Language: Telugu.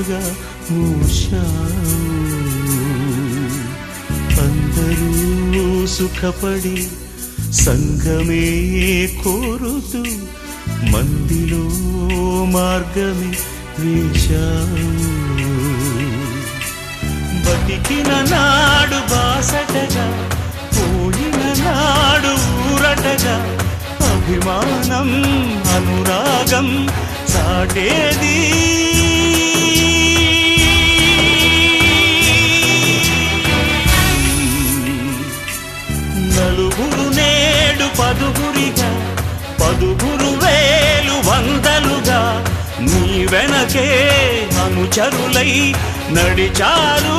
కనులుగా మూశావు. అందరూ సుఖపడి సంగమే కోరుతూ మందిలో మార్గమే వేశావు. బతికిన నాడు బాసటగా పోయిన నాడు ఊరటగా అభిమానం అనురాగం సాటేది. నలుగురు నేడు పదుగురిగా పదుగురు వేలు వందలుగా నీ వెనకే అనుచరులై నడిచారు.